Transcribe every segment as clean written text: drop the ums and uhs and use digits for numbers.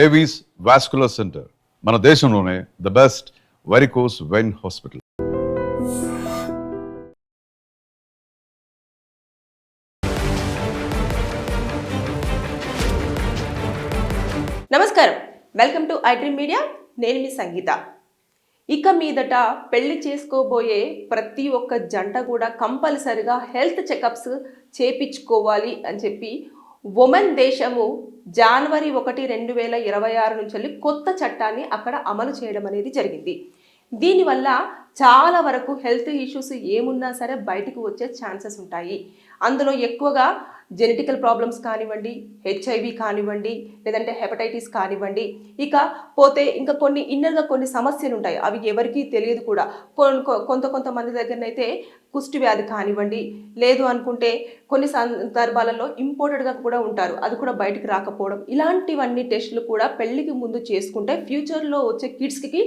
Avis vascular centre మన దేశంలోనే the best varicose vein hospital. నమస్కారం, welcome to I dream media. నేను మీ సంగీత. ఇక మీదట పెళ్లి చేసుకోబోయే ప్రతి ఒక్క జంట కూడా కంపల్సరిగా హెల్త్ చెకప్స్ చేపించుకోవాలి అని చెప్పి ఉమెన్ దేశము జనవరి 1, 2026 నుంచి కొత్త చట్టాన్ని అక్కడ అమలు చేయడం అనేది జరిగింది. దీనివల్ల చాలా వరకు హెల్త్ ఇష్యూస్ ఏమున్నా సరే బయటకు వచ్చే ఛాన్సెస్ ఉంటాయి. అందులో ఎక్కువగా జెనెటికల్ ప్రాబ్లమ్స్ కానివ్వండి, హెచ్ఐవి కానివ్వండి, లేదంటే హెపటైటిస్ కానివ్వండి, ఇక పోతే ఇంకా కొన్ని ఇన్నర్గా కొన్ని సమస్యలు ఉంటాయి. అవి ఎవరికీ తెలియదు కూడా. కొంతమంది దగ్గరనైతే కుష్టి వ్యాధి కానివ్వండి, లేదు అనుకుంటే కొన్ని సందర్భాలలో ఇంపోర్టెడ్గా కూడా ఉంటారు, అది కూడా బయటికి రాకపోవడం. ఇలాంటివన్నీ టెస్టులు కూడా పెళ్లికి ముందు చేసుకుంటే ఫ్యూచర్లో వచ్చే కిడ్స్కి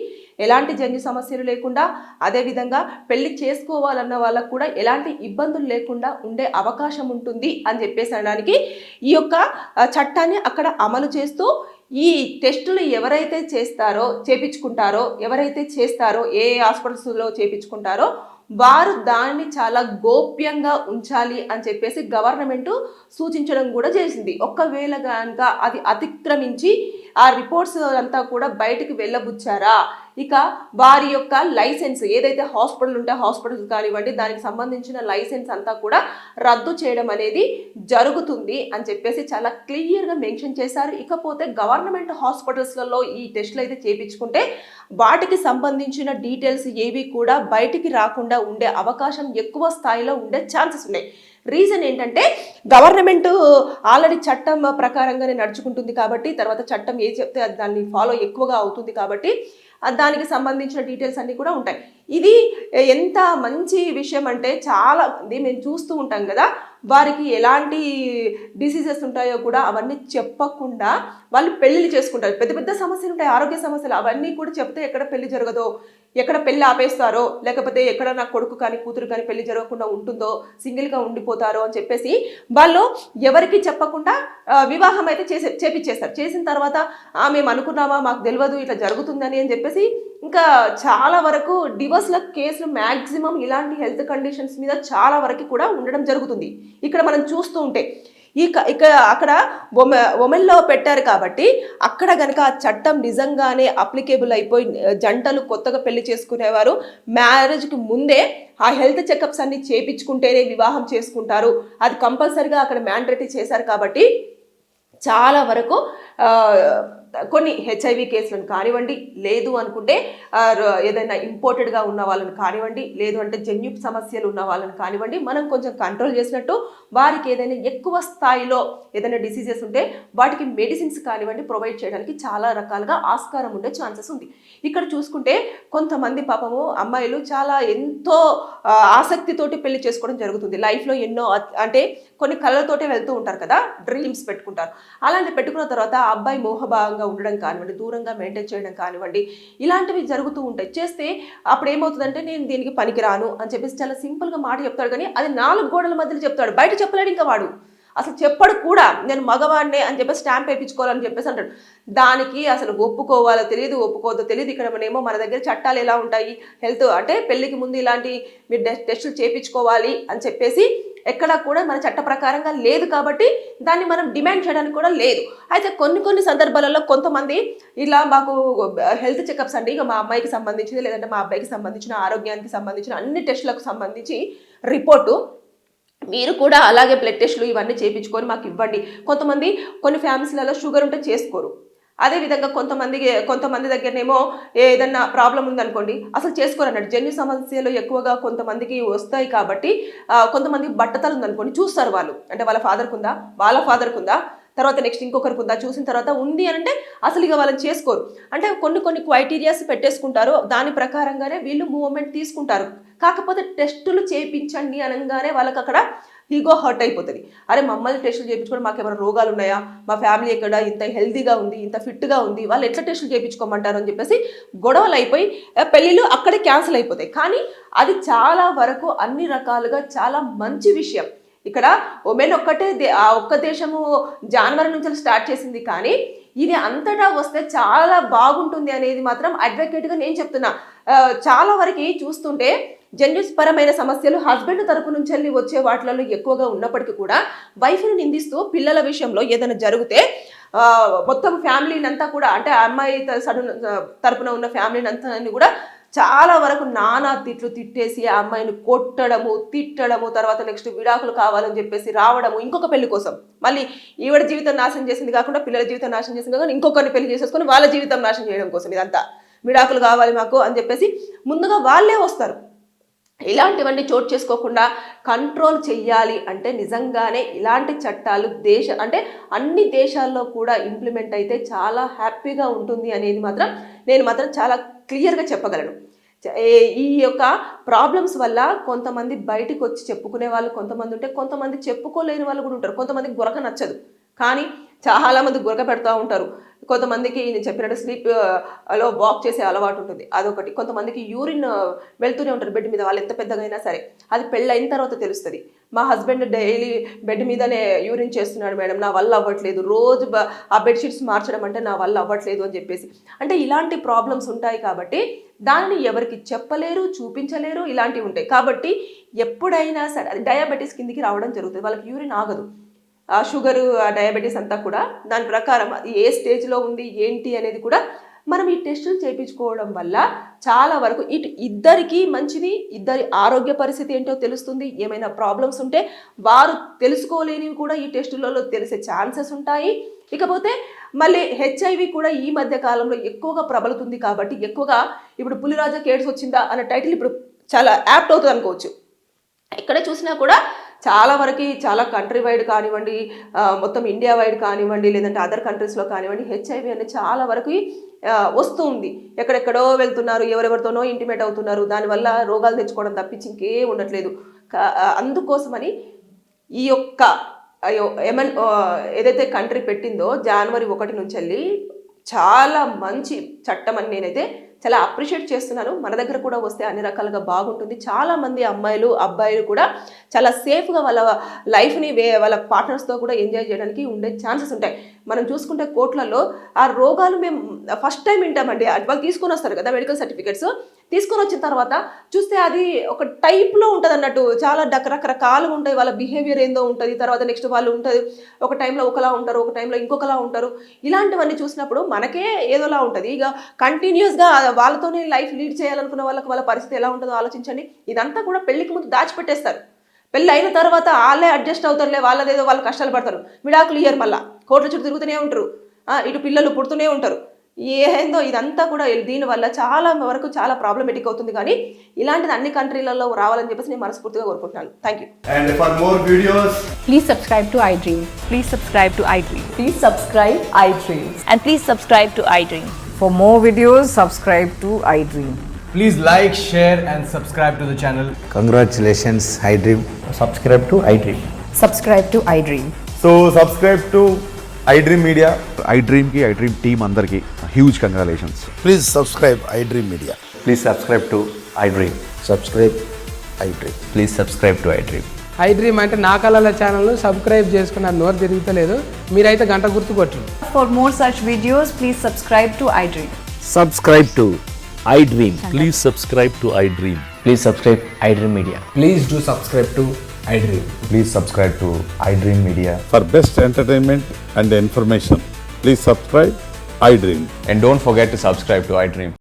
ఎలాంటి జన్యు సమస్యలు లేకుండా, అదేవిధంగా పెళ్లి చేసుకోవాలన్న వాళ్ళకు కూడా ఎలాంటి ఇబ్బందులు లేకుండా ఉండే అవకాశం ఉంటుంది అని చెప్పేసి అనడానికి ఈ యొక్క చట్టాన్ని అక్కడ అమలు చేస్తూ ఈ టెస్టులు ఎవరైతే చేపించుకుంటారో, ఎవరైతే చేస్తారో, ఏ హాస్పిటల్స్లో చేపించుకుంటారో వారు దాన్ని చాలా గోప్యంగా ఉంచాలి అని చెప్పేసి గవర్నమెంట్ సూచించడం కూడా చేసింది. ఒకవేళ కనుక అది అతిక్రమించి ఆ రిపోర్ట్స్ అంతా కూడా బయటకు వెళ్ళబుచ్చారా, ఇక వారి యొక్క లైసెన్స్ ఏదైతే హాస్పిటల్ ఉంటే హాస్పిటల్స్ కానివ్వండి, దానికి సంబంధించిన లైసెన్స్ అంతా కూడా రద్దు చేయడం అనేది జరుగుతుంది అని చెప్పేసి చాలా క్లియర్గా మెన్షన్ చేశారు. ఇకపోతే గవర్నమెంట్ హాస్పిటల్స్లలో ఈ టెస్టులు అయితే చేయించుకుంటే వాటికి సంబంధించిన డీటెయిల్స్ ఏవి కూడా బయటికి రాకుండా ఉండే అవకాశం ఎక్కువ స్థాయిలో ఉండే ఛాన్సెస్ ఉన్నాయి. రీజన్ ఏంటంటే గవర్నమెంట్ ఆల్రెడీ చట్టం ప్రకారంగానే నడుచుకుంటుంది కాబట్టి, తర్వాత చట్టం ఏ చెప్తే అది దాన్ని ఫాలో ఎక్కువగా అవుతుంది కాబట్టి దానికి సంబంధించిన డీటెయిల్స్ అన్నీ కూడా ఉంటాయి. ఇది ఎంత మంచి విషయం అంటే చాలా మంది మేము చూస్తూ ఉంటాం కదా, వారికి ఎలాంటి డిసీజెస్ ఉంటాయో కూడా అవన్నీ చెప్పకుండా వాళ్ళు పెళ్ళిళ్ళు చేసుకుంటారు. పెద్ద పెద్ద సమస్యలు ఉంటాయి, ఆరోగ్య సమస్యలు, అవన్నీ కూడా చెప్తే ఎక్కడ పెళ్లి జరగదో, ఎక్కడ పెళ్ళి ఆపేస్తారో, లేకపోతే ఎక్కడ నా కొడుకు కానీ కూతురు కానీ పెళ్లి జరగకుండా ఉంటుందో, సింగిల్గా ఉండిపోతారో అని చెప్పేసి వాళ్ళు ఎవరికి చెప్పకుండా వివాహం అయితే చేపించేస్తారు. చేసిన తర్వాత మేము అనుకున్నామా, మాకు తెలియదు ఇట్లా జరుగుతుందని అని చెప్పేసి ఇంకా చాలా వరకు డివోర్స్ల కేసులు మ్యాక్సిమం ఇలాంటి హెల్త్ కండిషన్స్ మీద చాలా వరకు కూడా ఉండడం జరుగుతుంది. ఇక్కడ మనం చూస్తూ ఉంటే అక్కడ ఉమెన్లో పెట్టారు కాబట్టి అక్కడ కనుక ఆ చట్టం నిజంగానే అప్లికేబుల్ అయిపోయి జంటలు కొత్తగా పెళ్లి చేసుకునేవారు మ్యారేజ్కి ముందే ఆ హెల్త్ చెకప్స్ అన్ని చేయించుకుంటేనే వివాహం చేసుకుంటారు. అది కంపల్సరీగా అక్కడ మ్యాండేటరీ చేశారు కాబట్టి చాలా వరకు కొన్ని హెచ్ఐవి కేసులను కానివ్వండి, లేదు అనుకుంటే ఏదైనా ఇంపోర్టెడ్గా ఉన్న వాళ్ళని కానివ్వండి, లేదు అంటే జన్యు సమస్యలు ఉన్న వాళ్ళని కానివ్వండి, మనం కొంచెం కంట్రోల్ చేసినట్టు వారికి ఏదైనా ఎక్కువ స్థాయిలో ఏదైనా డిసీజెస్ ఉంటే వాటికి మెడిసిన్స్ కానివ్వండి ప్రొవైడ్ చేయడానికి చాలా రకాలుగా ఆస్కారం ఉండే ఛాన్సెస్ ఉంది. ఇక్కడ చూసుకుంటే కొంతమంది పాపము అమ్మాయిలు చాలా ఎంతో ఆసక్తితోటి పెళ్లి చేసుకోవడం జరుగుతుంది. లైఫ్లో ఎన్నో అంటే కొన్ని కళలతోటే వెళ్తూ ఉంటారు కదా, డ్రీమ్స్ పెట్టుకుంటారు. అలాంటి పెట్టుకున్న తర్వాత ఆ అబ్బాయి మోహభావంగా ఉండడం కానివ్వండి, దూరంగా మెయింటైన్ చేయడం కానివ్వండి, ఇలాంటివి జరుగుతూ ఉంటాయి. చేస్తే అప్పుడు ఏమవుతుందంటే నేను దీనికి పనికిరాను అని చెప్పేసి చాలా సింపుల్గా మాట చెప్తాడు, కానీ అది 4 గోడల మధ్యలో చెప్తాడు, బయట చెప్పలేడు. ఇంకా వాడు అసలు చెప్పడు కూడా, నేను మగవాడినే అని చెప్పేసి స్టాంప్ వేయించుకోవాలని చెప్పేసి అంటాడు. దానికి అసలు ఒప్పుకోవాలో తెలియదు, ఒప్పుకోవద్దో తెలియదు. ఇక్కడ మన దగ్గర చట్టాలు ఎలా ఉంటాయి, హెల్త్ అంటే పెళ్లికి ముందు ఇలాంటి మీరు టెస్టులు చేయించుకోవాలి అని చెప్పేసి ఎక్కడా కూడా మన చట్ట ప్రకారంగా లేదు కాబట్టి దాన్ని మనం డిమాండ్ చేయడానికి కూడా లేదు. అయితే కొన్ని సందర్భాలలో కొంతమంది ఇలా మాకు హెల్త్ చెకప్స్ అండి, ఇక మా అమ్మాయికి సంబంధించింది లేదంటే మా అబ్బాయికి సంబంధించిన ఆరోగ్యానికి సంబంధించిన అన్ని టెస్టులకు సంబంధించి రిపోర్టు మీరు కూడా అలాగే బ్లడ్ టెస్టులు ఇవన్నీ చేయించుకొని మాకు ఇవ్వండి. కొన్ని ఫ్యామిలీస్లలో షుగర్ ఉంటే చేసుకోరు. అదేవిధంగా కొంతమంది దగ్గరనేమో ఏదన్నా ప్రాబ్లం ఉందనుకోండి అసలు చేసుకోరు అన్నట్టు. జన్యు సమస్యలు ఎక్కువగా కొంతమందికి వస్తాయి కాబట్టి కొంతమందికి బట్టతలు ఉందనుకోండి చూస్తారు వాళ్ళు, అంటే వాళ్ళ ఫాదర్కి ఉందా, వాళ్ళ ఫాదర్కి ఉందా, తర్వాత నెక్స్ట్ ఇంకొకరికి ఉందా, చూసిన తర్వాత ఉంది అని అంటే అసలు ఇక వాళ్ళని చేసుకోరు. అంటే కొన్ని క్రైటీరియాస్ పెట్టేసుకుంటారు, దాని ప్రకారంగానే వీళ్ళు మూవ్మెంట్ తీసుకుంటారు. కాకపోతే టెస్టులు చేయించండి అనగానే వాళ్ళకి అక్కడ ఈగో హర్ట్ అయిపోతుంది. అరే మమ్మల్ని టెస్టులు చేయించుకోవడం, మాకు ఏమైనా రోగాలు ఉన్నాయా, మా ఫ్యామిలీ ఎక్కడ ఇంత హెల్తీగా ఉంది, ఇంత ఫిట్గా ఉంది, వాళ్ళు ఎట్లా టెస్టులు చేయించుకోమంటారు అని చెప్పేసి గొడవలు అయిపోయి పెళ్ళిళ్ళు అక్కడే క్యాన్సిల్ అయిపోతాయి. కానీ అది చాలా వరకు అన్ని రకాలుగా చాలా మంచి విషయం. ఇక్కడ ఉమెన్ ఒక్క దేశము జనవరి నుంచి స్టార్ట్ చేసింది, కానీ ఇది అంతటా వస్తే చాలా బాగుంటుంది అనేది మాత్రం అడ్వకేట్గా నేను చెప్తున్నా. చాలా వరకు చూస్తుంటే జెండర్స్ పరమైన సమస్యలు హస్బెండ్ తరపు నుంచి వెళ్ళి వచ్చే వాటిలలో ఎక్కువగా ఉన్నప్పటికీ కూడా వైఫ్ని నిందిస్తూ పిల్లల విషయంలో ఏదైనా జరిగితే మొత్తం ఫ్యామిలీని అంతా కూడా, అంటే అమ్మాయి తరపున ఉన్న ఫ్యామిలీని అంతా కూడా చాలా వరకు నానా తిట్లు తిట్టేసి ఆ అమ్మాయిని కొట్టడము, తిట్టడము, తర్వాత నెక్స్ట్ విడాకులు కావాలని చెప్పేసి రావడము ఇంకొక పెళ్లి కోసం. మళ్ళీ ఈవిడ జీవితం నాశనం చేసింది కాకుండా పిల్లల జీవితం నాశనం చేసింది కాకుండా ఇంకొకరిని పెళ్లి చేసేసుకొని వాళ్ళ జీవితం నాశనం చేయడం కోసం ఇదంతా విడాకులు కావాలి మాకు అని చెప్పేసి ముందుగా వాళ్ళే వస్తారు. ఇలాంటివన్నీ చోటు చేసుకోకుండా కంట్రోల్ చెయ్యాలి అంటే నిజంగానే ఇలాంటి చట్టాలు అంటే అన్ని దేశాల్లో కూడా ఇంప్లిమెంట్ అయితే చాలా హ్యాపీగా ఉంటుంది అనేది మాత్రం నేను మాత్రం చాలా క్లియర్గా చెప్పగలను. ఈ యొక్క ప్రాబ్లమ్స్ వల్ల కొంతమంది బయటకు వచ్చి చెప్పుకునే వాళ్ళు కొంతమంది ఉంటే, కొంతమంది చెప్పుకోలేని వాళ్ళు కూడా ఉంటారు. కొంతమందికి గురక నచ్చదు, కానీ చాలామంది గురక పెడతా ఉంటారు. కొంతమందికి నేను చెప్పినట్టు స్లీప్ లో వాక్ చేసే అలవాటు ఉంటుంది, అదొకటి. కొంతమందికి యూరిన్ వెళ్తూనే ఉంటారు బెడ్ మీద, వాళ్ళు ఎంత పెద్దగా అయినా సరే. అది పెళ్ళైన తర్వాత తెలుస్తుంది. మా హస్బెండ్ డైలీ బెడ్ మీదనే యూరిన్ చేస్తున్నాడు మేడం, నా వల్ల అవ్వట్లేదు, రోజు ఆ బెడ్షీట్స్ మార్చడం అంటే నా వల్ల అవ్వట్లేదు అని చెప్పేసి. అంటే ఇలాంటి ప్రాబ్లమ్స్ ఉంటాయి కాబట్టి దాన్ని ఎవరికి చెప్పలేరు, చూపించలేరు, ఇలాంటివి ఉంటాయి. కాబట్టి ఎప్పుడైనా సరే అది డయాబెటీస్ కిందికి రావడం జరుగుతుంది. వాళ్ళకి యూరిన్ ఆగదు, ఆ షుగరు, ఆ డయాబెటీస్ అంతా కూడా దాని ప్రకారం అది ఏ స్టేజ్లో ఉంది ఏంటి అనేది కూడా మనం ఈ టెస్టులు చేయించుకోవడం వల్ల చాలా వరకు ఇద్దరికి మంచిది. ఇద్దరి ఆరోగ్య పరిస్థితి ఏంటో తెలుస్తుంది. ఏమైనా ప్రాబ్లమ్స్ ఉంటే వారు తెలుసుకోలేనివి కూడా ఈ టెస్టులలో తెలిసే ఛాన్సెస్ ఉంటాయి. ఇకపోతే మళ్ళీ హెచ్ఐవి కూడా ఈ మధ్య కాలంలో ఎక్కువగా ప్రబలుతుంది కాబట్టి ఎక్కువగా ఇప్పుడు పులిరాజా కేడ్స్ వచ్చిందా అనే టైటిల్ ఇప్పుడు చాలా యాప్ట్ అవుతుంది అనుకోవచ్చు. ఎక్కడ చూసినా కూడా చాలా వరకు చాలా కంట్రీ వైడ్ కానివ్వండి, మొత్తం ఇండియా వైడ్ కానివ్వండి, లేదంటే అదర్ కంట్రీస్లో కానివ్వండి, హెచ్ఐవి అనేది చాలా వరకు వస్తూ ఉంది. ఎక్కడెక్కడో వెళ్తున్నారు, ఎవరెవరితోనో ఇంటిమేట్ అవుతున్నారు, దానివల్ల రోగాలు తెచ్చుకోవడం తప్పించి ఇంకే ఉండట్లేదు. అందుకోసమని ఈ యొక్క ఏదైతే కంట్రీ పెట్టిందో జనవరి 1 నుంచి వెళ్ళి చాలా మంచి చట్టం అని నేనైతే చాలా అప్రిషియేట్ చేస్తున్నాను. మన దగ్గర కూడా వస్తే అన్ని రకాలుగా బాగుంటుంది. చాలామంది అమ్మాయిలు అబ్బాయిలు కూడా చాలా సేఫ్గా వాళ్ళ లైఫ్ని వాళ్ళ పార్ట్నర్స్తో కూడా ఎంజాయ్ చేయడానికి ఉండే ఛాన్సెస్ ఉంటాయి. మనం చూసుకుంటే కోట్లలో ఆ రోగాలు మేము ఫస్ట్ టైం వింటామండి. వాళ్ళు తీసుకొని వస్తారు కదా మెడికల్ సర్టిఫికేట్స్, తీసుకొని వచ్చిన తర్వాత చూస్తే అది ఒక టైప్లో ఉంటుంది అన్నట్టు. చాలా రకరకాలుగా ఉంటాయి, వాళ్ళ బిహేవియర్ ఏందో ఉంటుంది. తర్వాత నెక్స్ట్ వాళ్ళు ఉంటుంది, ఒక టైంలో ఒకలా ఉంటారు, ఒక టైంలో ఇంకొకలా ఉంటారు. ఇలాంటివన్నీ చూసినప్పుడు మనకే ఏదోలా ఉంటుంది. ఇక కంటిన్యూస్గా వాళ్ళతోనే లైఫ్ లీడ్ చేయాలనుకున్న వాళ్ళకి వాళ్ళ పరిస్థితి ఎలా ఉంటుందో ఆలోచించండి. ఇదంతా కూడా పెళ్లికి ముందు దాచిపెట్టేస్తారు. పెళ్ళి అయిన తర్వాత వాళ్ళే అడ్జస్ట్ అవుతారులే, వాళ్ళదేదో వాళ్ళు కష్టాలు పడతారు, విడాకులు ఇయ్యరు, మళ్ళీ కోట్ల చుట్టూ తిరుగుతూనే ఉంటారు, ఇటు పిల్లలు పుడుతూనే ఉంటారు. ఏందో ఇదంతా కూడా దీనివల్ల చాలా వరకు చాలా ప్రాబ్లమేటిక్ అవుతుంది. కానీ ఇలాంటిది అన్ని కంట్రీలలో రావాలని చెప్పేసి నేను మనస్ఫూర్తిగా కోరుకుంటున్నాను. Thank you. And for more videos, please subscribe to iDream. Please subscribe to iDream. Please subscribe iDream. And please subscribe to iDream. For more videos, subscribe to iDream. please like, share and subscribe to the channel. Congratulations, iDream. Subscribe to iDream. Subscribe to iDream. So subscribe to iDream Media. iDream team andarki huge congratulations. Please subscribe iDream Media. Please subscribe to iDream. Subscribe iDream. Please subscribe to iDream. iDream అంటే నా కళల ఛానల్ను subscribe చేసుకున్న నోరు తిరుగుతలేదు, మీరైతే గంట గుర్తు కొట్టండి. For more such videos, please subscribe to iDream. Subscribe to iDream. Please subscribe to iDream. Please subscribe iDream Media. Please do subscribe to iDream. Please subscribe to iDream Media. For best entertainment and information, please subscribe iDream. And don't forget to subscribe to iDream.